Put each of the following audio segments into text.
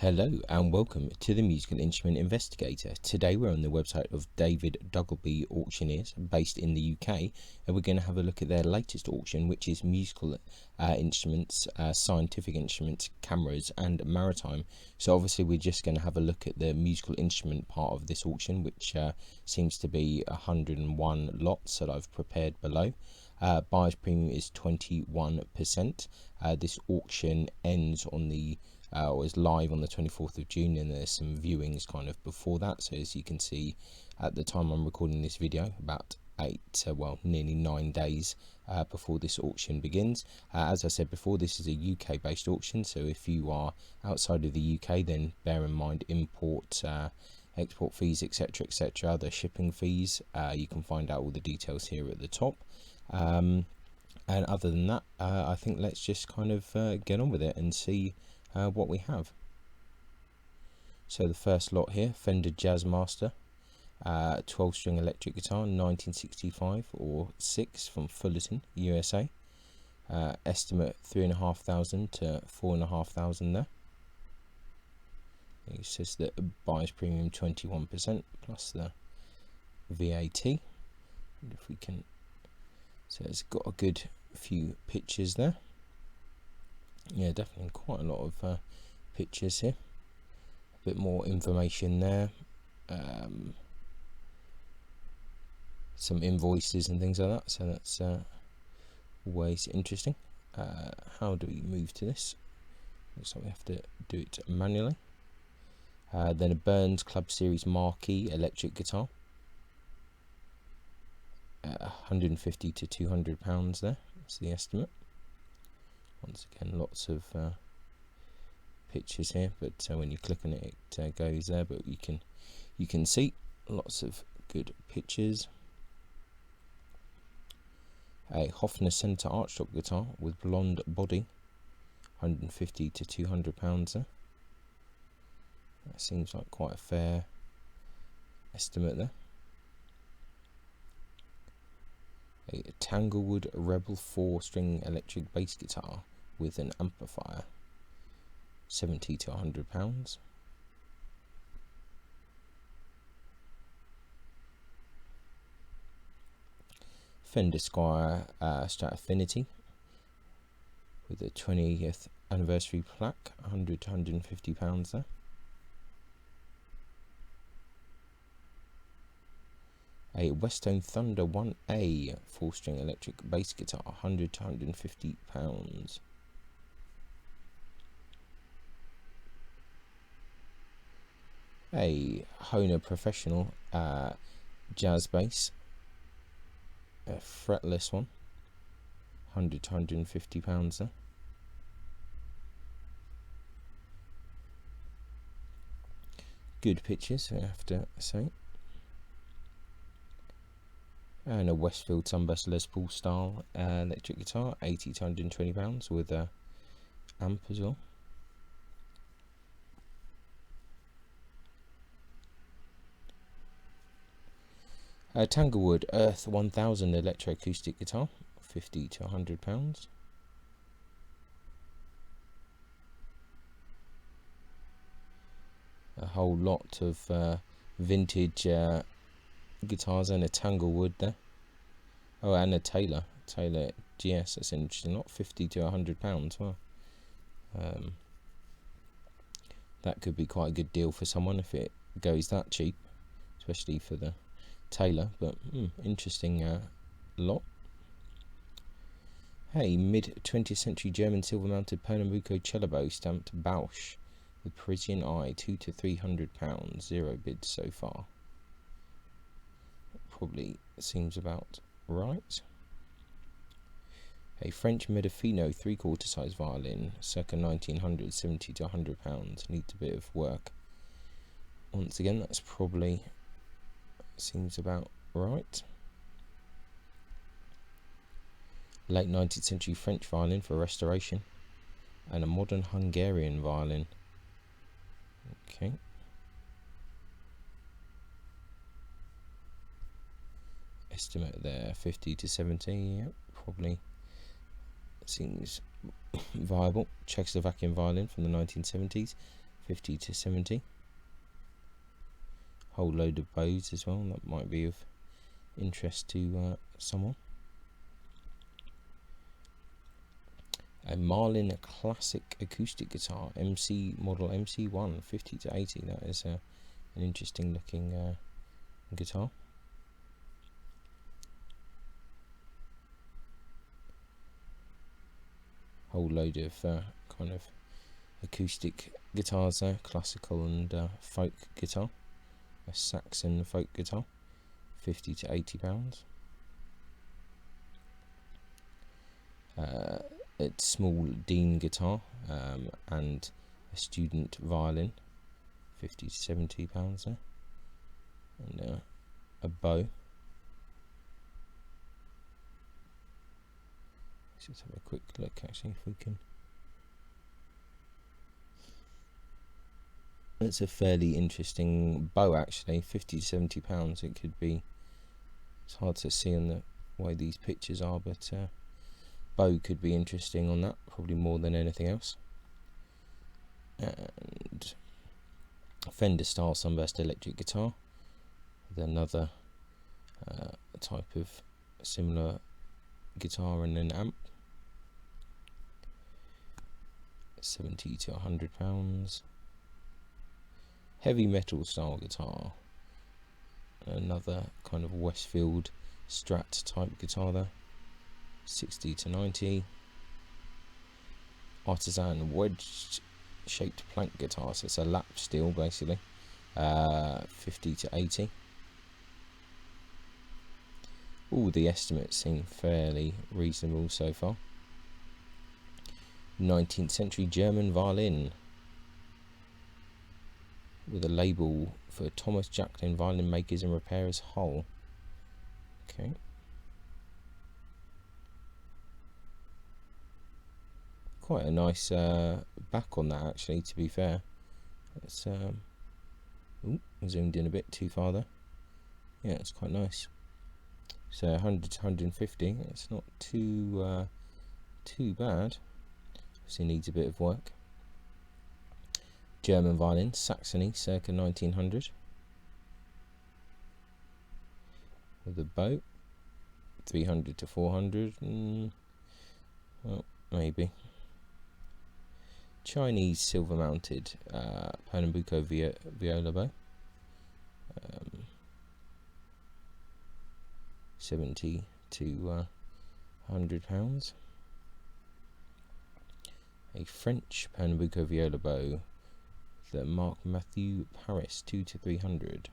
Hello and welcome to the Musical Instrument Investigator. Today we're on the website of David Duggleby Auctioneers based in the UK, and we're going to have a look at their latest auction, which is musical instruments, scientific instruments, cameras and maritime. So obviously we're just going to have a look at the musical instrument part of this auction, which seems to be 101 lots that I've prepared below. Buyer's premium is 21%. This auction ends on the was live on the 24th of June, and there's some viewings kind of before that. So as you can see, at the time I'm recording this video, about nearly 9 days before this auction begins. As I said before, this is a UK based auction, so if you are outside of the UK, then bear in mind import, export fees, etc, the shipping fees. You can find out all the details here at the top. And other than that, I think let's just kind of get on with it and see what we have. So the first lot here, Fender Jazzmaster 12-string electric guitar, 1965 or 6 from Fullerton, USA. Estimate $3,500 to $4,500 there. It says that buyer's premium 21% plus the VAT. And if we can, so it's got a good few pictures there. Yeah, definitely quite a lot of pictures here. A bit more information there. Some invoices and things like that, so that's always interesting. How do we move to this? Looks like we have to do it manually. Then a Burns Club Series Marquee electric guitar, 150 to £200 there. That's the estimate. Once again, lots of pictures here, but when you click on it, it goes there. But you can see lots of good pictures. A Hofner Center archtop guitar with blonde body, 150 to £200 there. That seems like quite a fair estimate there. A Tanglewood Rebel 4-string electric bass guitar with an amplifier, 70 to £100. Fender Squier Stratofinity with a 20th anniversary plaque, 100 to £150 there. A Westone Thunder 1A 4-string electric bass guitar, 100 to £150. A Hohner Professional jazz bass, a fretless one, 100 to £150 there. Good pictures, I have to say. And a Westfield Sunburst Les Paul style electric guitar, 80 to £120 with a amp as well. Tanglewood Earth 1000 electroacoustic guitar, 50 to £100. A whole lot of vintage guitars and a Tanglewood there. Oh, and a Taylor GS. That's interesting. Not 50 to £100. Well, that could be quite a good deal for someone if it goes that cheap, especially for the Taylor. But interesting lot. Hey, mid 20th century German silver mounted Pernambuco cello bow stamped Bausch with Parisian eye, 200 to £300. 0 bids so far. Probably seems about right. A French Medifino 3/4 size violin, circa 1900, 70 to £100. Needs a bit of work. Once again, that's probably seems about right. Late 19th century French violin for restoration, and a modern Hungarian violin. Okay. Estimate there 50 to 70. Yep, probably seems viable. Czechoslovakian violin from the 1970s, 50 to 70. Whole load of bows as well, that might be of interest to someone. A Marlin classic acoustic guitar, model MC1, 50 to 80. That is an interesting looking guitar. Whole load of kind of acoustic guitars there, classical and folk guitar. A Saxon folk guitar, 50 to 80 pounds. A small Dean guitar and a student violin, 50 to 70 pounds there. And a bow. Let's just have a quick look actually if we can. It's a fairly interesting bow actually, 50 to 70 pounds. It could be, it's hard to see on the way these pictures are, but bow could be interesting on that, probably more than anything else. And Fender style sunburst electric guitar with another type of similar guitar and an amp, 70 to 100 pounds. Heavy metal style guitar, another kind of Westfield Strat type guitar there, 60 to 90. Artisan wedge shaped plank guitar, so it's a lap steel basically, 50 to 80. All the estimates seem fairly reasonable so far. 19th century German violin with a label for Thomas Jacqueline Violin Makers and Repairers, Hull. Okay. Quite a nice back on that actually, to be fair. It's zoomed in a bit too far there. Yeah, it's quite nice. So 100 to 150, it's not too bad. Obviously needs a bit of work. German violin, Saxony, circa 1900. With a bow, 300 to 400. Well, maybe. Chinese silver mounted Pernambuco viola bow, 70 to 100 pounds. A French Pernambuco viola bow, the Mark Matthew Paris, 2 to 300.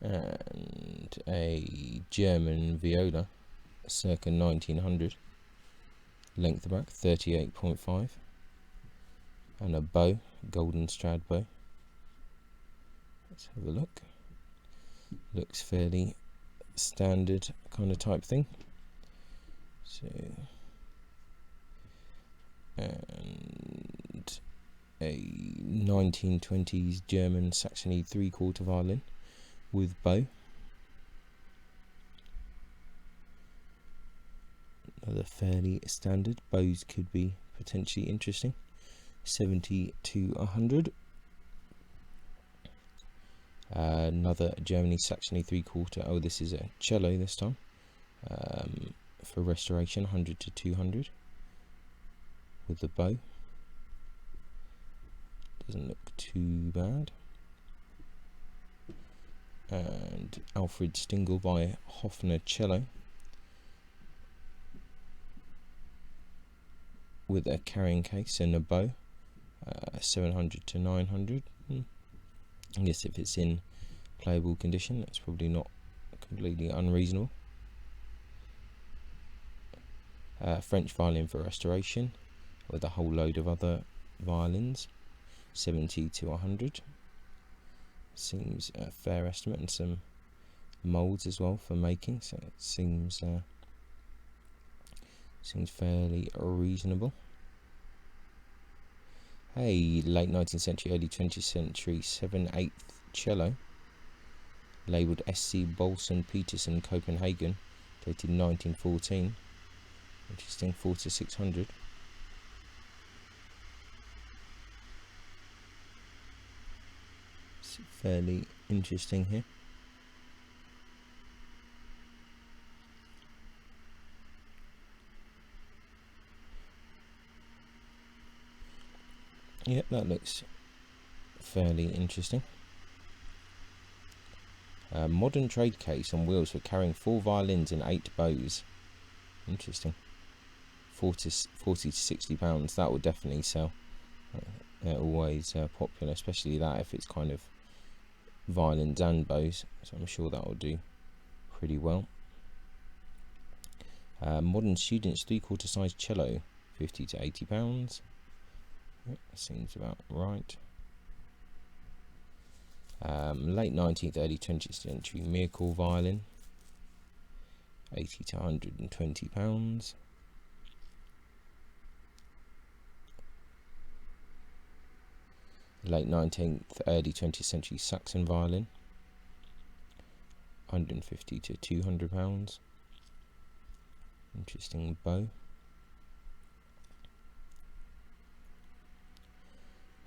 And a German viola, circa 1900. Length back 38.5, and a bow, golden Strad bow. Let's have a look. Looks fairly standard kind of type thing. So, and a 1920s German Saxony 3/4 violin with bow. Another fairly standard. Bows could be potentially interesting. 70 to 100. Another Germany Saxony 3/4. Oh, this is a cello this time. For restoration, 100 to 200. With the bow. Doesn't look too bad. And Alfred Stingel by Hofner cello, with a carrying case and a bow, 700 to 900. I guess if it's in playable condition, that's probably not completely unreasonable. French violin for restoration, with a whole load of other violins, 70 to 100. Seems a fair estimate, and some moulds as well for making, so it seems fairly reasonable. Hey, late 19th century, early 20th century 7/8 cello, labelled SC Bolson Peterson Copenhagen, dated 1914. Interesting, 4 to 600. fairly interesting here. Yep, that looks fairly interesting. Modern trade case on wheels for carrying 4 violins and 8 bows. Interesting. 40 to 60 pounds. That will definitely sell. They're always popular, especially that if it's kind of violins and bows. So I'm sure that will do pretty well. Modern students 3/4 size cello, 50 to 80 pounds. Yep, seems about right. Late 19th, early 20th century miracle violin, 80 to 120 pounds. Late 19th, early 20th century Saxon violin, 150 to 200 pounds. Interesting bow.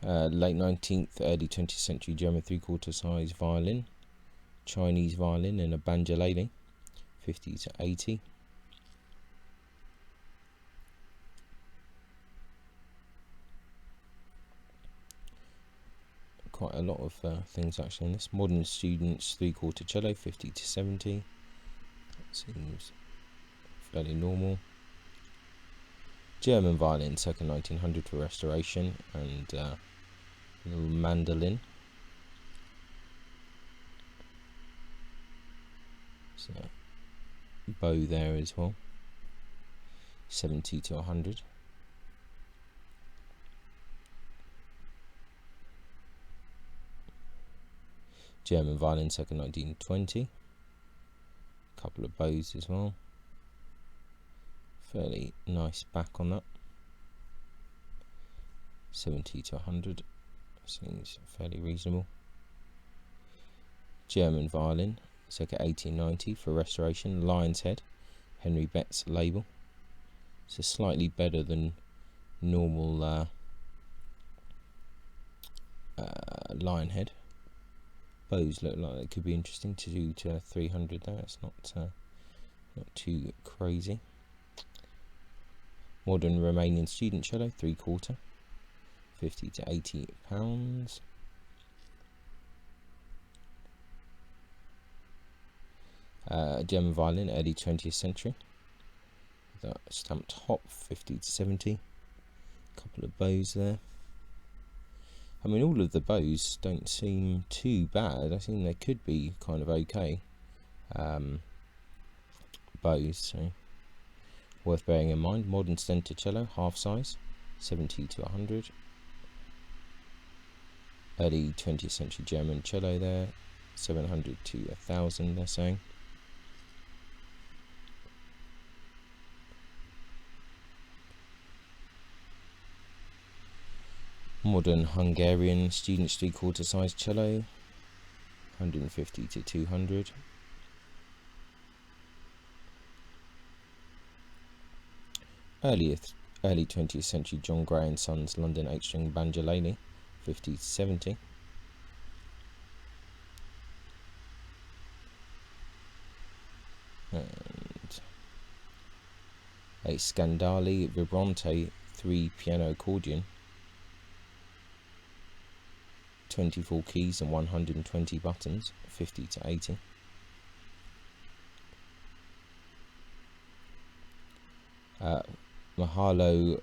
Late 19th, early 20th century German 3/4 size violin, Chinese violin and a banjolele, 50 to 80. Quite a lot of things actually in this. Modern students 3/4 cello, 50 to 70. That seems fairly normal. German violin, circa 1900 for restoration, and little mandolin. So bow there as well, 70 to 100. German violin, circa 1920. Couple of bows as well. Fairly nice back on that. 70 to 100. Seems fairly reasonable. German violin, circa 1890 for restoration. Lion's head, Henry Betts label. So slightly better than normal lion head. Bows look like it could be interesting. 2 to 300 there. It's not too crazy. Modern Romanian student cello, 3/4, 50 to 80 pounds. German violin, early 20th century. That stamped hop, 50 to 70. Couple of bows there. I mean, all of the bows don't seem too bad. I think they could be kind of okay bows, so worth bearing in mind. Modern stentorcello, half size, 70 to 100. Early 20th century German cello there, 700 to 1,000, they're saying. Modern Hungarian student 3/4 size cello, 150 to 200. Early 20th century John Gray and Sons London 8-string banjolele, 50 to 70. And a Scandali Vibrante 3 piano accordion, 24 keys and 120 buttons, 50 to 80. Mahalo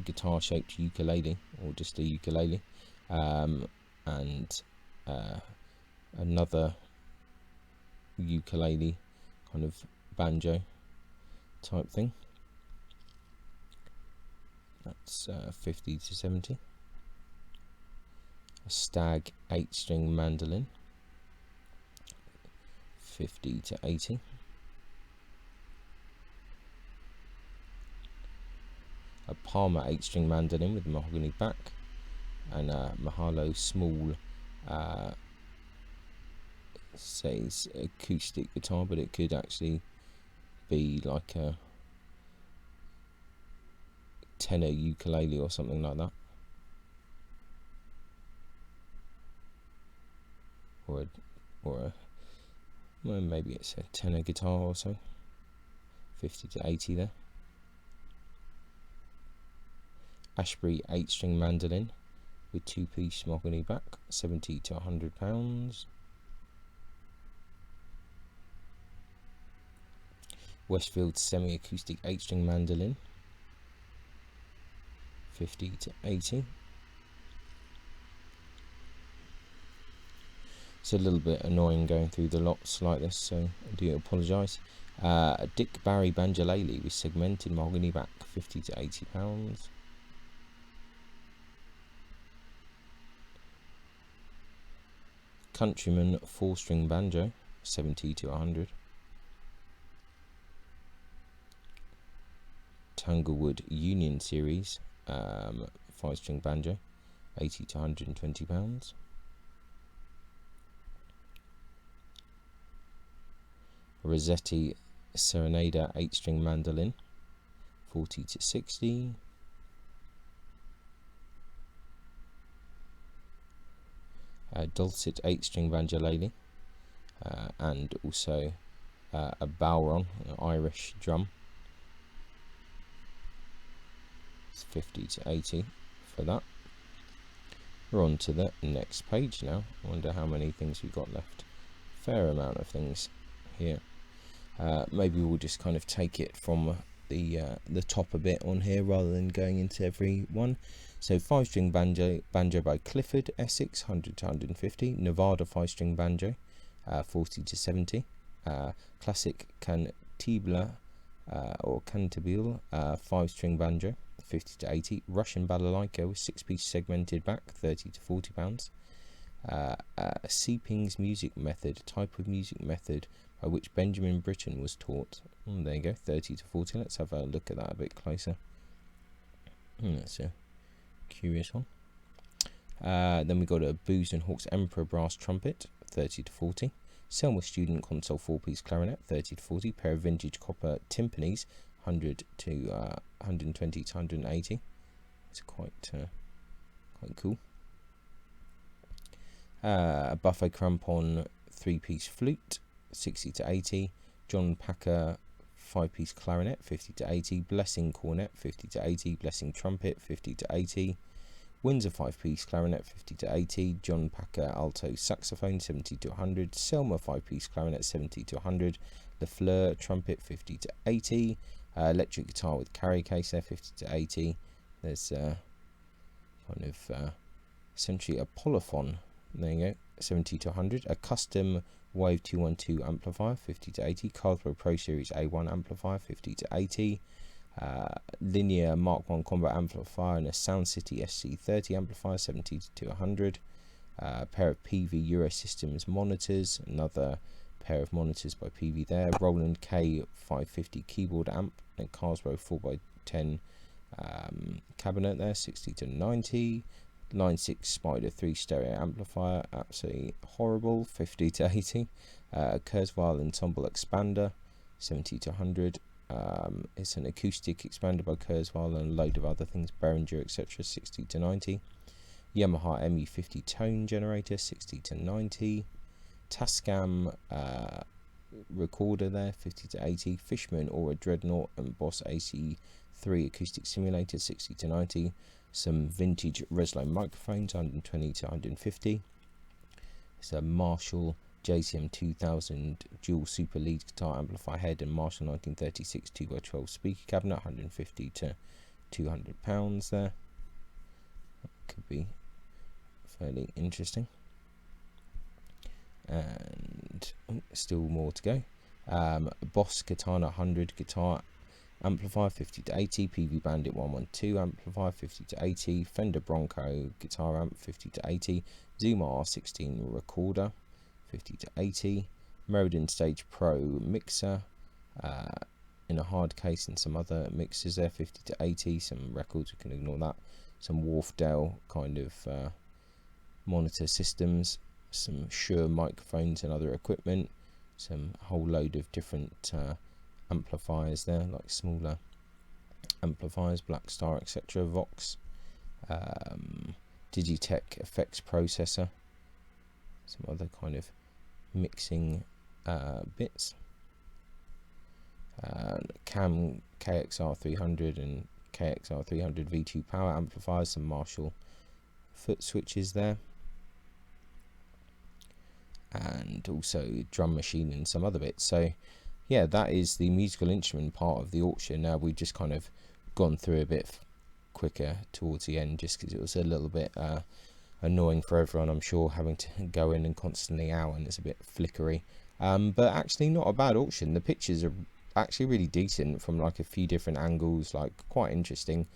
guitar shaped ukulele, or just a ukulele, and another ukulele kind of banjo type thing. That's 50 to 70. A Stag 8-string mandolin, 50 to 80. A Palmer 8-string mandolin with a mahogany back, and a Mahalo small says acoustic guitar, but it could actually be like a tenor ukulele or something like that. or a well, maybe it's a tenor guitar or so. 50 to 80 there. Ashbury 8-string mandolin with 2-piece mahogany back, 70 to £100. Westfield semi-acoustic 8-string mandolin, 50 to 80. It's a little bit annoying going through the lots like this, so I do apologise. Dick Barry banjolele with segmented mahogany back, 50 to £80. Countryman 4-string banjo, 70 to 100. Tanglewood Union Series 5-string banjo, 80 to £120. Rossetti Serenada 8-string mandolin, 40 to 60. Dulcet 8-string banjolele, and also a bowron, an Irish drum. It's 50 to 80 for that. We're on to the next page now. I wonder how many things we've got left. Fair amount of things here. Maybe we'll just kind of take it from the top a bit on here rather than going into every one. So 5-string banjo by Clifford, Essex, 100 to 150. Nevada 5-string banjo, 40 to 70. Classic Cantabile or Cantabile 5-string banjo, 50 to 80. Russian balalaika with 6-piece segmented back, 30 to £40. Seeping's music method, type of music method by which Benjamin Britten was taught. There you go, 30 to 40. Let's have a look at that a bit closer. That's a curious one. Then we got a Booz and Hawkes Emperor brass trumpet, 30 to 40. Selma student console 4-piece clarinet, 30 to 40. Pair of vintage copper timpanis, 100 to 120 to 180. It's quite cool. A buffet crampon 3-piece flute, 60 to 80. John Packer 5-piece clarinet, 50 to 80. Blessing cornet, 50 to 80. Blessing trumpet, 50 to 80. Windsor 5-piece clarinet, 50 to 80. John Packer alto saxophone, 70 to 100. Selma 5-piece clarinet, 70 to 100. Lafleur trumpet, 50 to 80. Electric guitar with carry case there, 50 to 80. There's kind of essentially a polyphon. There you go, 70 to 100. A custom Wave 212 amplifier, 50 to 80. Carlsberg Pro Series A1 amplifier, 50 to 80. Linear Mark 1 combat amplifier and a Sound City SC30 amplifier, 70 to 100. A pair of PV Eurosystems monitors, another pair of monitors by PV there. Roland K550 keyboard amp and Carlsberg 4x10 cabinet there, 60 to 90. Line 6 Spider 3 stereo amplifier, absolutely horrible, 50 to 80. Kurzweil Ensemble expander, 70 to 100. It's an acoustic expander by Kurzweil and a load of other things, Behringer, etc., 60 to 90. Yamaha ME50 tone generator, 60 to 90. Tascam recorder there, 50 to 80. Fishman Aura Dreadnought and Boss AC3 acoustic simulator, 60 to 90. Some vintage Reslo microphones, 120 to 150. It's a Marshall JCM 2000 dual super lead guitar amplifier head and Marshall 1936 2x12 speaker cabinet, 150 to £200 there. That could be fairly interesting. And still more to go. Boss Katana 100 guitar amplifier, 50 to 80. PV Bandit 112 amplifier, 50 to 80. Fender Bronco guitar amp, 50 to 80. Zoom R16 recorder, 50 to 80. Meriden Stage Pro mixer in a hard case and some other mixers there, 50 to 80. Some records, we can ignore that. Some Wharfdale kind of monitor systems, some Shure microphones and other equipment, some whole load of different amplifiers there, like smaller amplifiers, Black Star, etc. Vox, Digitech effects processor, some other kind of mixing bits. Cam KXR 300 and KXR 300 V2 power amplifiers, some Marshall foot switches there, and also drum machine and some other bits. So yeah, that is the musical instrument part of the auction. Now we've just kind of gone through a bit quicker towards the end, just because it was a little bit annoying for everyone, I'm sure, having to go in and constantly out, and it's a bit flickery, but actually not a bad auction. The pictures are actually really decent from like a few different angles, like quite interesting.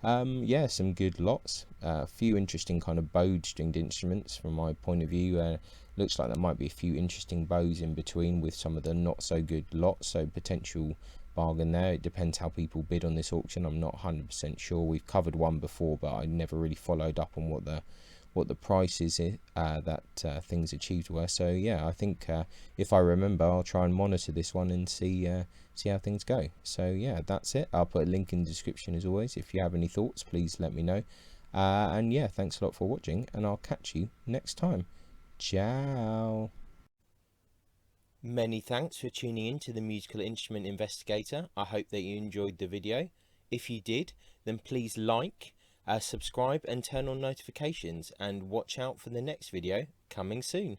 Yeah, some good lots, a few interesting kind of bowed stringed instruments from my point of view. Looks like there might be a few interesting bows in between with some of the not so good lots, so potential bargain there. It depends how people bid on this auction. I'm not 100% sure. We've covered one before, but I never really followed up on what the prices that things achieved were. So yeah, I think if I remember, I'll try and monitor this one and see how things go. So yeah, that's it. I'll put a link in the description as always. If you have any thoughts, please let me know. And yeah, thanks a lot for watching, and I'll catch you next time. Ciao. Many thanks for tuning in to the Musical Instrument Investigator. I hope that you enjoyed the video. If you did, then please like, subscribe and turn on notifications, and watch out for the next video coming soon.